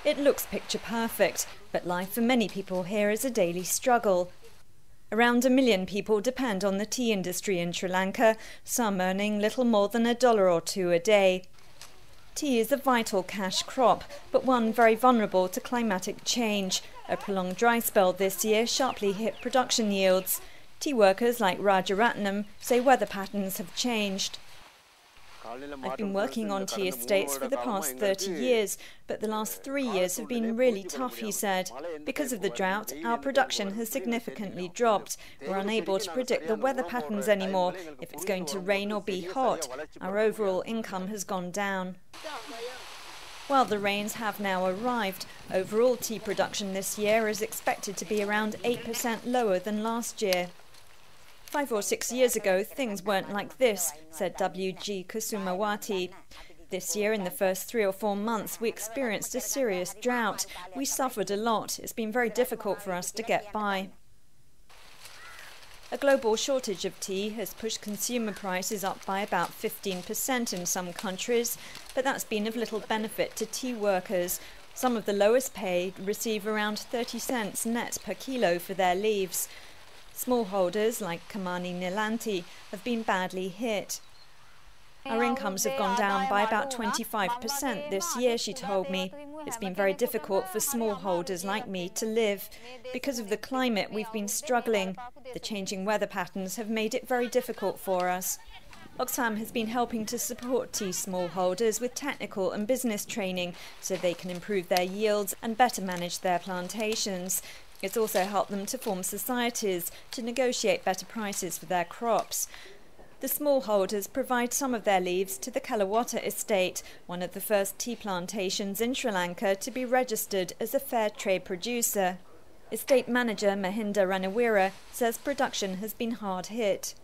It looks picture perfect, but life for many people here is a daily struggle. Around 1 million people depend on the tea industry in Sri Lanka, some earning little more than $1 or $2 a day. Tea is a vital cash crop, but one very vulnerable to climatic change. A prolonged dry spell this year sharply hit production yields. Tea workers like Rajaratnam say weather patterns have changed. I've been working on tea estates for the past 30 years, but the last 3 years have been really tough, he said. Because of the drought, our production has significantly dropped. We're unable to predict the weather patterns anymore, if it's going to rain or be hot. Our overall income has gone down. While the rains have now arrived, overall tea production this year is expected to be around 8% lower than last year. 5 or 6 years ago, things weren't like this, said W.G. Kusumawati. This year, in the first 3 or 4 months, we experienced a serious drought. We suffered a lot. It's been very difficult for us to get by. A global shortage of tea has pushed consumer prices up by about 15% in some countries, but that's been of little benefit to tea workers. Some of the lowest paid receive around 30 cents net per kilo for their leaves. Smallholders like Kamani Nilanti have been badly hit. Our incomes have gone down by about 25% this year, she told me. It's been very difficult for smallholders like me to live. Because of the climate, we've been struggling. The changing weather patterns have made it very difficult for us. Oxfam has been helping to support tea smallholders with technical and business training so they can improve their yields and better manage their plantations. It's also helped them to form societies to negotiate better prices for their crops. The smallholders provide some of their leaves to the Kalawata estate, one of the first tea plantations in Sri Lanka to be registered as a fair trade producer. Estate manager Mahinda Ranawira says production has been hard hit.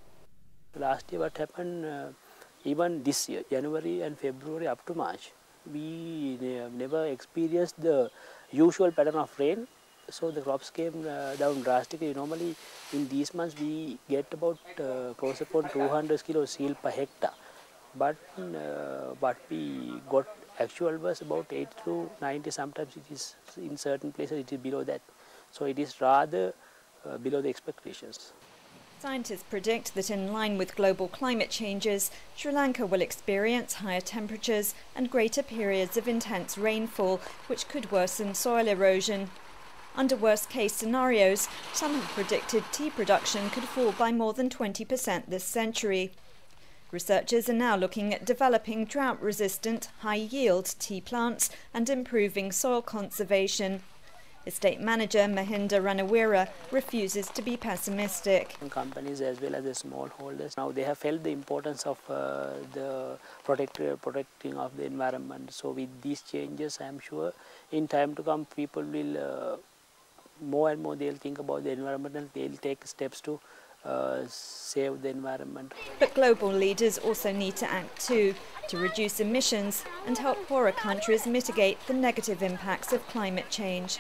Last year what happened, even this year, January and February up to March, we never experienced the usual pattern of rain. So the crops came down drastically. Normally in these months we get about close upon 200 kilos seal per hectare. But what we got actual was about 80 to 90, sometimes it is in certain places it is below that. So it is rather below the expectations. Scientists predict that in line with global climate changes, Sri Lanka will experience higher temperatures and greater periods of intense rainfall, which could worsen soil erosion. Under worst-case scenarios, some have predicted tea production could fall by more than 20% this century. Researchers are now looking at developing drought-resistant, high-yield tea plants and improving soil conservation. Estate manager Mahinda Ranawira refuses to be pessimistic. Companies as well as the smallholders, now they have felt the importance of the protecting of the environment. So with these changes, I am sure in time to come people will more and more they'll think about the environment and they'll take steps to save the environment. But global leaders also need to act too, to reduce emissions and help poorer countries mitigate the negative impacts of climate change.